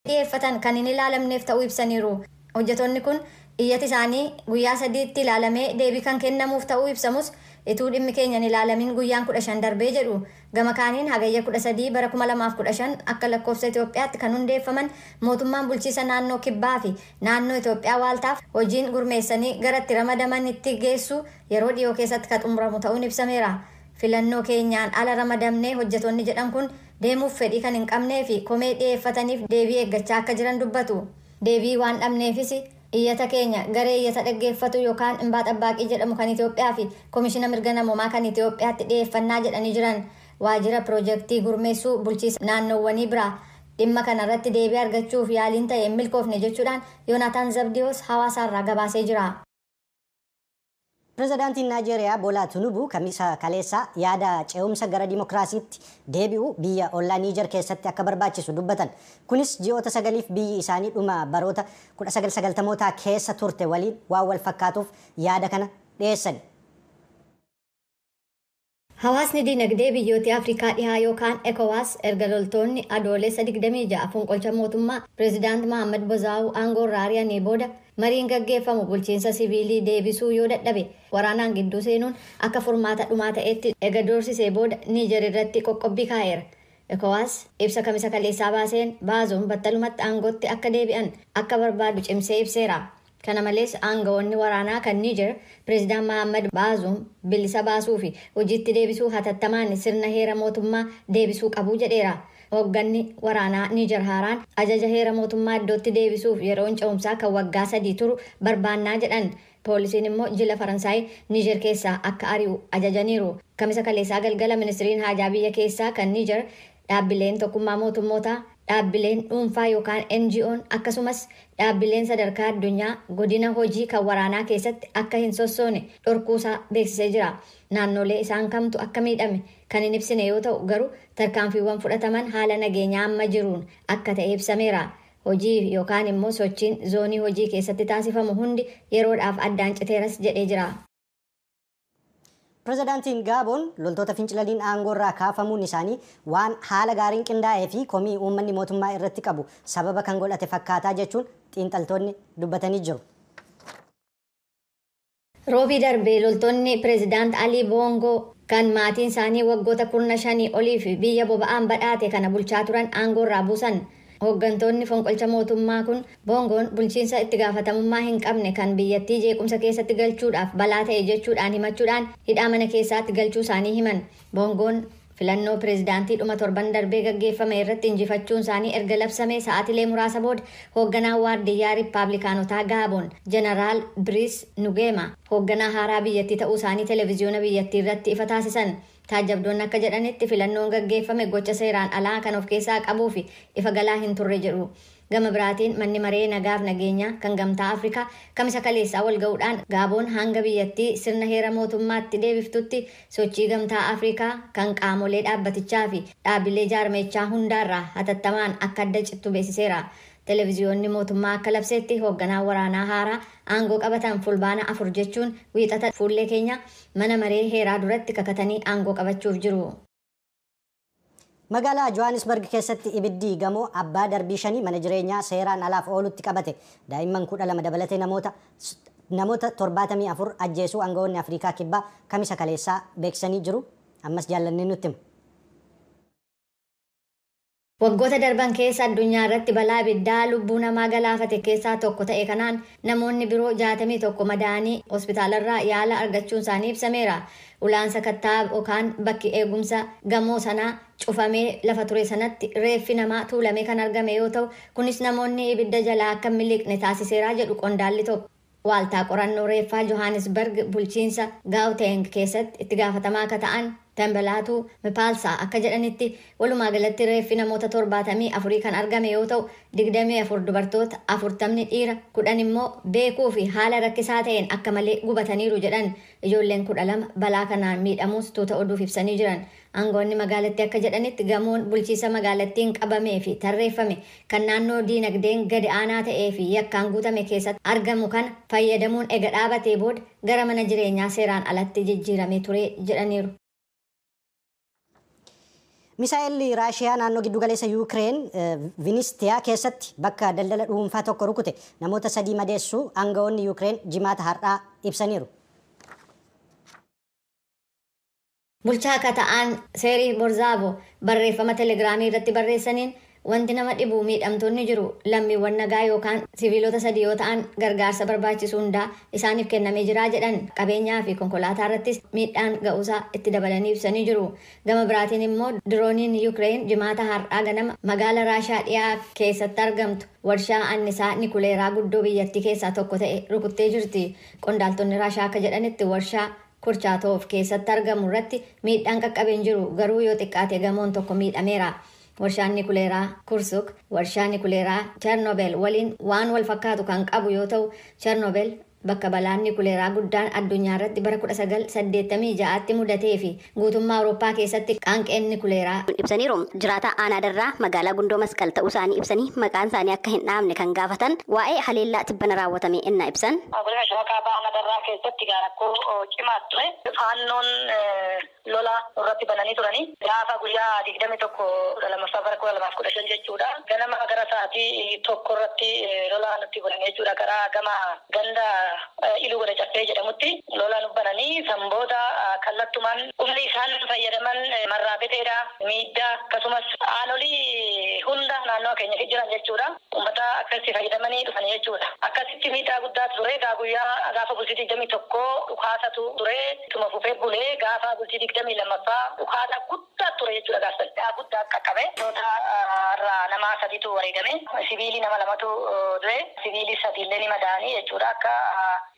xiyyeeffatan kan hin ilaalamneef ta'uu ibsaniiru. Hojjettoonni kun iyyati isaanii guyyaa 3tti ilaalamee deebii kan kennamuuf ta'uu ibsamus ituu dhimmi keenya hin ilaalamin guyyaan 15 darbee jedhu. Gama kaaniin hagayya 13 bara 2015 akka lakkoofsa Itoophiyaatti kan hundeeffaman mootummaan bulchiisa naannoo Kibbaa fi naannoo Itoophiyaa waaltaaf hojiin gurmeessanii gara itti ramadamanitti geessu yeroo dhiyoo keessatti kan xumuramu ta'uun ibsameera. Filannoo keenyaan ala ramadamnee hojjettoonni jedhan kun deemuuf fedhii kan hin qabnee fi komee dhiyeeffataniif deebii eeggachaa akka jiran dubbatu. Deebii waan dhabneefis iyyata keenya garee iyyata dhaggeeffatu yookaan Imbaa Xabbaaqii jedhamu kan Itoophiyaa fi Komishina Mirga Namoomaa kan Itoophiyaatti dhiyeeffannaa jedhanii jiran. Waajjira piroojeektii gurmeessuu bulchiisa naannoowwanii biraa dhimma kanarratti deebii argachuuf yaaliin ta'e hin milkoofne jechuudhaan Yoonataan Zabdiyoos hawaasaarraa gabaasee jira. Pirezidaantiin Naayijeeriyaa Boolaa Tinuubuu kamisa kaleessaa yaada ce'umsa gara dimokiraasiitti deebi'u biyya ollaa Niijer keessatti akka barbaachisu dubbatan. Kunis ji'oota 9f biyyi isaanii dhuma baroota 1990mootaa keessa turte waliin waan wal fakkaatuuf yaada kana dhiyeessan. Hawaasni dinagdee biyyoota Afrikaa dhihaa yookaan ECOWAS erga loltoonni adoolessa 26 fonqolcha mootummaa Pirezidaant Mohaammed Bazoum aangoo irraa ari'anii booda mariin gaggeeffamu bulchiinsa siviilii deebisuu yoo dadhabe waraanaan gidduu seenuun akka furmaata dhumaa ta'etti ega doorsisee booda Niijer irratti qoqqobbii kaa'eera. ECOWAS ibsa kamisa kaleessaa baaseen Bazoum battalumatti aangootti akka deebi'an akka barbaadu cimsee ibseera. Kana malees aangawoonni waraanaa kan Niijer Pirezidaant Mohaammed Bazoum bilisa baasuu fi hojiitti deebisuu hatattamaan sirna heera mootummaa deebisuu qabu jedheera. Hoogganni waraanaa Niijer haaraan ajaja heera mootummaa iddootti deebisuuf yeroon ce'umsaa kan waggaa 3 turu barbaannaa jedhan. Poolisiin immoo jila Faransaay Niijer keessaa akka ari'u ajajaniiru. Kamisa kaleessaa galgala ministiriin haajaa biyya keessaa kan Niijer dhaabbileen tokkummaa mootummootaa dhaabbileen dhuunfaa yookaan NGO'n akkasumas dhaabbileen sadarkaa addunyaa godina hojii kan waraanaa keessatti akka hin sossoone dhorkuusaa beeksisee jira. Naannolee isaan kamtu akka miidhame kan hin ibsine yoo ta'u garuu tarkaanfiiwwan fudhataman haala nageenyaa amma jiruun akka ta'e ibsameera. Hojii yookaan immoo sochiin zoonii hojii keessatti taasifamu hundi yeroodhaaf addaan citeeras jedhee jira. Pirezidaantiin Gaaboon loltoota fincilaniin aangoo irraa kaafamuun isaanii waan haala gaariin qindaa'ee fi komii uummanni mootummaa irratti qabu sababa kan godhate fakkaataa jechuun xiinxaltoonni dubbatanii jiru. Roobii darbee loltoonni Pirezidaant Alii Boongoo kan maatiin isaanii waggoota 15 oliif biyya boba'aan badhaate kana bulchaa turan aangoo irraa buusan. Hooggantoonni fonqolcha mootummaa kun Boongoon bulchiinsa itti gaafatamummaa hin qabne kan biyyattii jeequmsa keessatti galchuudhaaf balaa ta'e jechuudhaan himachuudhaan hidhaa mana keessaatti galchuu isaanii himan. Boongoon filannoo pirezidaantii dhuma torban darbee gaggeeffame irratti injifachuun isaanii erga labsamee sa'aatilee muraasa booda hoogganaa waardiyyaa Riippaabilikaanotaa Gaaboon Jeneraal Biriis Nugeema hoogganaa haaraa biyyattii ta'uu isaanii televiziyoona biyyattii irratti ifa taasisan. Taajabdoonni akka jedhanitti filannoon gaggeeffame gocha seeraan alaa kan of keessaa qabuu fi ifa galaa hin turre jedhu. Gama biraatiin manni maree nagaaf nageenyaa kan gamtaa Afrikaa kamisa kaleessaa wal ga'uudhaan Gaaboon hanga biyyattii sirna heera mootummaatti deebiftutti sochii gamtaa Afrikaa kan qaamolee dhaabbatichaa fi dhaabbilee jaarmeechaa hundaarraa hatattamaan akka adda cittu beeksiseera. Televiziyoonni mootummaa akka labseetti hoogganaa waraanaa haaraa aangoo qabatan fulbaana 4 jechuun wiixata fuullee keenya mana maree heeraa duratti kakatanii aangoo qabachuuf jiru. Magaalaa Johannesburg keessatti ibiddi gamoo abbaa darbii 5 mana jireenyaa seeraan alaaf oolutti qabate. Daa'imman 12 dabalatee namoota 74 ajjeesuu aangawoonni Afrikaa kibbaa kamisa kaleessaa beeksisanii jiru. Ammas jaallanni nutti hima. Waggoota darban keessa addunyaa irratti balaa ibiddaa lubbuu namaa galaafate keessaa tokko ta'e kanaan namoonni biroo 61 madaa'anii hospitaalarraa yaala argachuun isaanii ibsameera. Ulaan sakattaa yookaan bakki eegumsa gamoo sanaa cufamee lafa ture sanatti reeffi namaa tuulamee kan argame yoo ta'u kunis namoonni ibidda jalaa akka miliqne taasiseera jedhu qondaalli tokko. Waaltaa qorannoo reeffaa Johannesburg bulchiinsa Gauteng keessatti itti gaafatamaa akka ta'an Tambalaatu Mipaalsaa akka jedhanitti walumaa galatti reeffi namoota 74 kan argame yoo ta'u 24 dubartoota 40 dhiira 10 immoo beekuu fi haala rakkisaa ta'een akka malee gubataniiru jedhan. Ijoolleen 12 balaa kanaan miidhamuus tuuta oduuf ibsanii jiran. Aangoonni magaalattii akka jedhanitti gamoon bulchiisa magaalattiin qabamee fi tarreeffame kan naannoo diinagdeen gadi aanaa ta'ee fi yakkaan guutame keessatti argamu kan fayyadamuun ega dhaabatee booda gara mana jireenyaa seeraan alatti jijjiiramee ture jedhaniiru. Misaa'elli Raashiyaa naannoo giddugaleessa Yuukireen Vinistiyaa keessatti bakka daldala dhuunfaa tokko rukute namoota 3 madeessuu aangawoonni Yuukireen jimaata har'aa ibsaniiru. Bulchaa akka ta'an Seerii Borzaavoo barreeffama telegiraamii irratti barreessaniin wanti nama dhibu miidhamtoonni jiru lammiiwwan nagaa yookaan siviilota 3 yoo ta'an gargaarsa barbaachisu hundaa isaaniif kennamee jira jedhan qabeenyaa fi konkolaataa irrattis miidhaan ga'uusaa itti dabalanii ibsanii jiru. Gama biraatiin immoo dirooniin Yuukireen jimaata har'aa ganama magaala Raashiyaa dhiyaa keessatti argamtu warshaa annisaa nikuleeraa guddoo biyyattii keessaa tokko ta'e rukuttee jirti. Qondaaltonni Raashiyaa akka jedhanitti warshaa Kurchaatoof keessatti argamu irratti miidhaan qaqqabeen jiru garuu yoo xiqqaate gamoon tokko miidhameera. Warshaan nikuleeraa Kursuk warshaa nikuleeraa Chernobyl waliin waan wal fakkaatu kan qabu yoo ta'u Chernobyl bakka balaan nikuleeraa guddaan addunyaa irratti bara 1986tti mudatee fi guutummaa Awurooppaa keessatti qaanqeen nikuleeraa ibsaniiru. Jiraata aanaa darraa magaalaa Gundoo Masqal ta'uu isaanii ibsanii maqaan isaanii akka hin dhaamne kan gaafatan waa'ee haleellaa tibbana raawwatame innaa ibsan. Godina Shawaa Kaabaa aanaa darraa keessatti rakkoo cimaa ture. Faannoon lola irratti bananii turanii gaafa guyyaa 21 lammaffaa bara 2015 jechuudha. Ganama gara sa'aatii tokko irratti lola nutti bananii jechuudha. Karaa gama ganda iluu godha caffee jedhamutti lola nu bananii sanboota kallattumaan humni isaan fayyadaman marraa beteedha miidhaa akkasumas aanolii hunda naannoo keenya jiran jechuudha. Uummata akkasitti fayyadamanii dhufanii jechuudha. Akkasitti miidhaa guddaa ture guyyaa gaafa bultii 21 dhukaasatu ture tuma fufee bulee gaafa bultii 22ffaa dhukaasa guddaa ture jechuudha. Gaafsadhaa guddaa qaqqabe nama 3tu wareegame siviilii nama 2tu du'e siviilii 3 illee ni madaa'anii jechuudha. Akka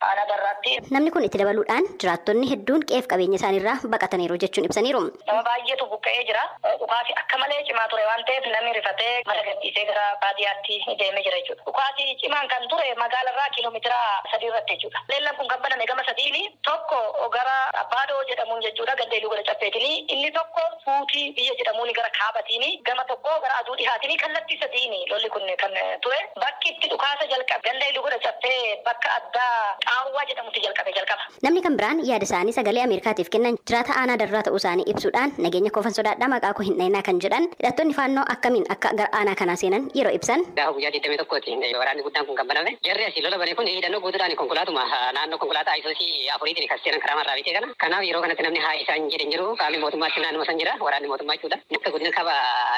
aanaa darraatti. Namni kun itti dabaluudhaan jiraattonni hedduun qe'ee qabeenya isaaniirraa baqataniiru jechuun ibsaniiru. Nama baay'eetu buqqa'ee jira. Dhukaasi akka malee cimaa ture waan ta'eef namni rifatee mana gadhiisee gara baadiyyaatti deemee jira jechuudha. Dhukaasi cimaan kan ture magaalarraa kiiloomeetira 3 irratti jechuudha. Leellan kun kan baname gama sadiini tokko gara Abbaadoo jedhamuun jechuudha gaddeeluu godha caffeetini inni tokko Fuutii biyya jedhamuun gara Kaabatini gama tokko gara Aduu dhihaatini kallattii sadiini lolli kun kan ture. Bakki itti dhukaasa jalqabe gaddeeluu godha caffee bakka addaa Qaawwaa jedhamutti jalqaba. Namni kan biraan yaada isaanii sagalee Ameerikaatiif kennan jiraata aanaa darraa ta'uu isaanii ibsuudhaan nageenya koofan sodaadhaa maqaa koo hin dhahinaa kan jedhan hidhattoonni faannoo akkamiin akka gara aanaa kanaa seenan yeroo ibsan. Gaafa guyyaa 21tti waraanni guddaan kun kan baname jarri asii lola bane kun hidhannoo guutuudhaan konkolaatuma naannoo konkolaataa Ayisuusii afuriitiin kan seenan karaa marraa bitee kana. Kanaaf yeroo kanatti namni haa isaan jedhan jiru qaamni mootummaatti naannoo san jira waraanni mootummaa jechuudha. Akka guddina qaba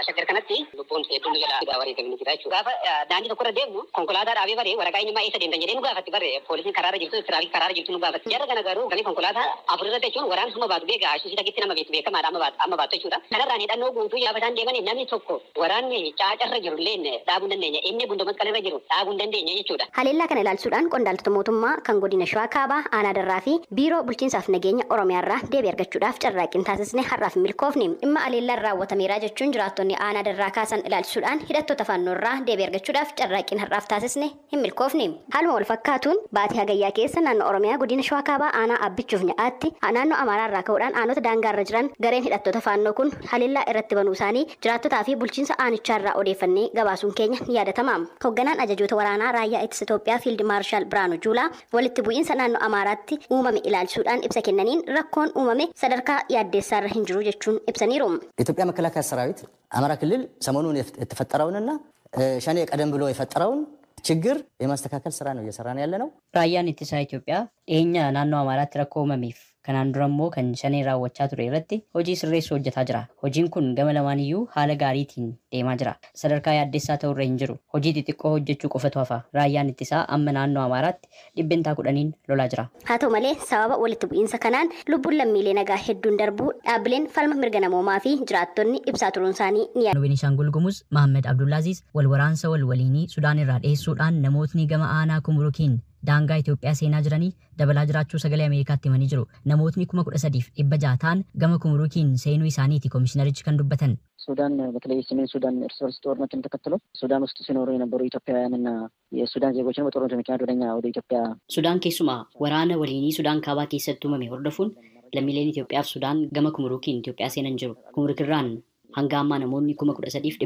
shaggar kanatti lubbuun hedduun jala wareegamni jira jechuudha. Gaafa daandii tokkorra deemnu konkolaataa dhaabee bare waraqaa eenyummaa eessa deemtan jedhee nu gaafatti bare poolisiin karaarra jirtu tiraafik karaarra jirtu nu gaafatti. Jarra kana garuu kan konkolaataa afurirra jechuun waraana suma baatu beeka Ayisuusii takitti nama beektu beekamaadha amma baatu jechuudha. Kanarraan hidhannoo guutuu gaafa isaan deeman namni tokko waraanni caacarra jiru illee dhaabuu hin dandeenye inni Gundoo Masqalirra jiru dhaabuu hin dandeenye jechuudha. Haleellaa kana ilaalchuudhaan qondaaltota mootummaa kan godina Shawaa Kaabaa aanaa darraa fi biiroo bulchiinsaaf nageenya Oromiyaarraa deebii argachuudhaaf carraaqqiin taasisne har'aaf milkoofne dhimma haleellaan raawwatameera jechuun jiraattonni aanaa darraa kaasan ilaalchuudhaan hidhattoota faannoorraa deebii argachuudhaaf carraaqqiin har'aaf taasisne hin milkoofne. Haaluma wal fakkaatuun baatii hagayyaa keessa naannoo Oromiyaa godina Shawaa Kaabaa aanaa abbichuuf nyaatti naannoo Amaaraarraa ka'uudhaan aanota daangaarra jiran gareen hidhattoota faannoo kun haleellaa irratti banuu isaanii jiraattotaa fi bulchiinsa aanichaarraa odeeffannee gabaasuun keenya ni yaadatama. Hoogganaan ajajoota waraanaa raayyaa ittisa Itoophiyaa Fiild Maarshaal Biraanuu Juulaa walitti bu'iinsa naannoo Amaaraatti uumame ilaalchuudhaan ibsa kennaniin rakkoon uumame sadarkaa yaaddeessaarra hin jiru jechuun ibsaniiru. ኢትዮጵያ መከላከያ ሰራዊት አማራ ክልል ሰሞኑን የተፈጠረውንና ሸኔ ቀደም ብሎ የፈጠረውን ችግር የማስተካከል ስራ ነው እየሰራን ያለ ነው። Raayyaan ittisa Itoophiyaa dhiyeenya naannoo Amaaraatti rakkoo uumameef kanaan dura immoo kan shanee raawwachaa ture irratti hojii sirreessuu hojjetaa jira. Hojiin kun gama lamaaniyyuu haala gaariitiin deemaa jira. Sadarkaa yaaddeessaa ta'urra hin jiru. Hojii xixiqqoo hojjechuu qofatu hafa. Raayyaan ittisaa amma naannoo Amaaraatti 10% lolaa jira. Haa ta'u malee sababa walitti bu'iinsa kanaan lubbuun lammiilee nagaa hedduun darbuu dhaabbileen falma mirga namoomaa fi jiraattonni ibsaa turuun isaanii ni yaadatamu. Beenishaangul Gumuz Mahammed Abdullaaziz wal waraansa waliinii Sudaan irraa dhiyeessuudhaan namootni gama aanaa Kumurukiin daangaa Itoophiyaa seenaa jiranii dabalaa jiraachuu sagalee Ameerikaatti himanii jiru. Namootni 13,600 ta'an gama Kumurukiin seenuu isaaniiti komishinarichi kan dubbatan. ሱዳን በተለይ ሰሜን ሱዳን እርስ በርስ ጦርነትን ተከትሎ ሱዳን ውስጥ ሲኖሩ የነበሩ ኢትዮጵያውያንና የሱዳን ዜጎችን በጦርነቱ ምክንያት ወደ ኢትዮጵያ Sudaan keessumaa waraana waliinii Sudaan kaabaa keessatti uumame hordofuun lammiileen Itoophiyaa fi Sudaan gama Kumurukiin Itoophiyaa seenan jiru. Kumurukirraan hanga ammaa namoonni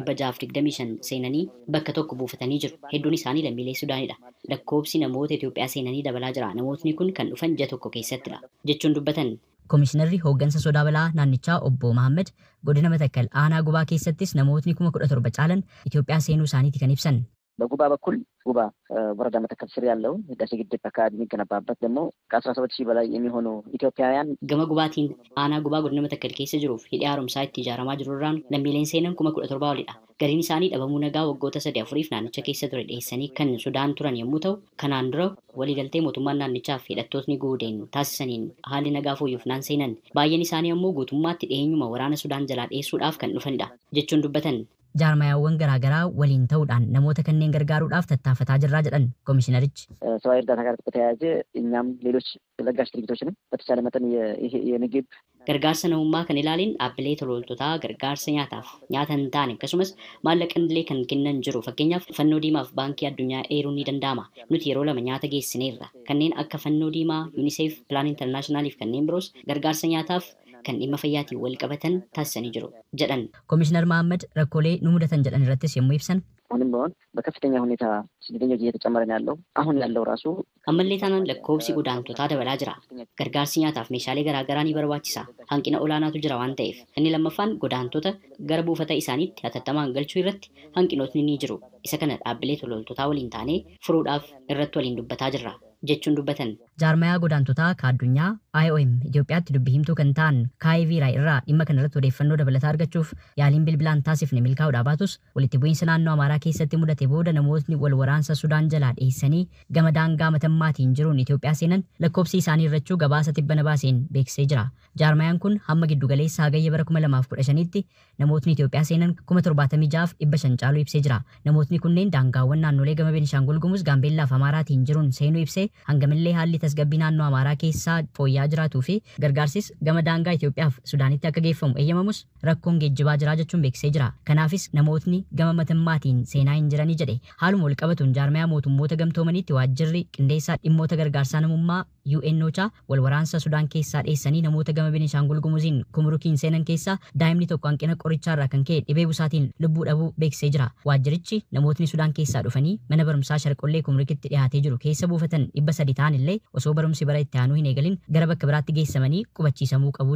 13,625 seenanii bakka tokko buufatanii jiru. Hedduun isaanii lammiilee Sudaanidha. Lakkoobsi namoota Itoophiyaa seenanii dabalaa jira. Namootni kun kan dhufan ji'a tokko keessattidha jechuun dubbatan. Komishinarri hooggansa sodaa balaa naannichaa obbo Mahammad godina Matakkal aanaa Gubaa keessattis namootni 17,000 caalan Itoophiyaa seenuu isaaniiti kan ibsan. በጉባ በኩል ጉባ ወረዳ መተከል ስር ያለው ህዳሴ ግድብ አካባቢ የሚገነባበት ደግሞ ከ17,000 በላይ የሚሆኑ ኢትዮጵያውያን ገመ ጉባቲን አና ጉባ ጎድነ መተከል ኬሰ ጅሩፍ ሂዲ ሃሩምሳ itti ijaaramaa jirurraan lammiileen seenan 17,000 olidha. Gariin isaanii dhabamuu nagaa waggoota 3-4f naannicha keessa ture dhiyeessanii kan Sudaan turan yommuu ta'u, kanaan dura waliigaltee mootummaan naannichaa fi hidhattootni guudeen taasisaniin haalli nagaa fooyyuuf naan seenan. Baay'een isaanii ammoo guutummaatti dhiyeenyuma waraana Sudaan jalaa dhiyeessuudhaaf kan dhufanidha jechuun dubbatan. Jaarmayaawwan garaagaraa waliin ta'uudhaan namoota kanneen gargaaruudhaaf tattaafataa jirraa jedhan komishinarichi. ሰብአዊ እርዳታ ጋር በተያያዘ እኛም ሌሎች ለጋሽ ድርጅቶችንም በተቻለ መጠን የምግብ gargaarsa namummaa kan ilaalin dhaabbilee tololtotaa gargaarsa nyaataaf nyaata hin taane akkasumas maallaqa illee kan kennan jiru. Fakkeenyaaf Fannoo Diimaaf Baankii Addunyaa eeruun ni danda'ama. Nuti yeroo 2 nyaata geessineerra. Kanneen akka Fannoo Diimaa, UNICEF, Plan International fi kanneen biroos gargaarsa nyaataaf kan dhimma fayyaatiin wal qabatan taasisanii jiru jedhan. Komishinar Mahammad rakkoolee nu mudatan jedhan irrattis yommuu ibsan አሁንም ቢሆን በከፍተኛ ሁኔታ ስደተኞች እየተጨመረ ነው ያለው። አሁን ያለው ራሱ ammallee taanaan lakkoobsi godaantotaa dabalaa jira. Gargaarsi nyaataaf meeshaalee garaagaraa ni barbaachisa. Hanqina olaanaatu jira waan ta'eef. Inni lammaffaan godaantota gara buufata isaaniitti hatattamaan galchuu irratti hanqinootni ni jiru. Isa kana dhaabbilee tololtotaa waliin taanee furuudhaaf irratti waliin dubbataa jirra jechuun dubbatan. Jaarmayaa godaantotaa ka addunyaa IOM Itoophiyaatti dubbii himtuu kan ta'an Kaayiviiraa irraa dhimma kana irratti odeeffannoo dabalataa argachuuf yaaliin bilbilaan taasifne milkaa'uudhaa baatus walitti bu'iinsa naannoo Amaaraa keessatti mudate booda namootni wal waraansa Sudaan jalaa dhiyeessanii gama daangaa matammaatiin jiruun Itoophiyaa seenan lakkoobsi isaanii irrachuu gabaasa tibbana baaseen beeksisee jira. Jaarmayaan kun hamma giddu galeessa hagayya bara 2015tti namootni Itoophiyaa seenan 76,500 caaluu ibsee jira. Namootni kunneen daangaawwan naannolee gama Beenishaangul Gumuz, Gaambeellaa fi Amaaraatiin jiruun seenuu ibsee hangamillee haalli tasgabbii naannoo Amaaraa keessaa fooyya'aa jiraatuu fi gargaarsis gama daangaa Itoophiyaa fi Sudaanitti akka geeffamu eeyyamamus rakkoon geejjibaa jiraa jechuun beeksisee jira. Kanaafis namootni gama matammaatiin seenaa hin jiranii jedhe. Haaluma wal qabatuun jaarmayaa mootummoota gamtoomaniitti waajjirri qindeessaa dhimmoota gargaarsaa namummaa UNOCHA wal waraansa Sudaan keessaa dheessanii namoota gama Beenishaangul Gumuziin Kumurukiin seenan keessaa daa'imni tokko hanqina qorichaarraa kan ka'e dhibee busaatiin lubbuu dhabuu beeksisee jira. Waajjirichi namootni Sudaan keessaa dhufanii mana barumsaa Sharqollee Kumurukitti dhiyaatee jiru keessa buufatan 300 ta'an illee osoo barumsi bara itti aanuu hin eegalin gara bakka biraatti geessamanii qubachiisamuu qabu.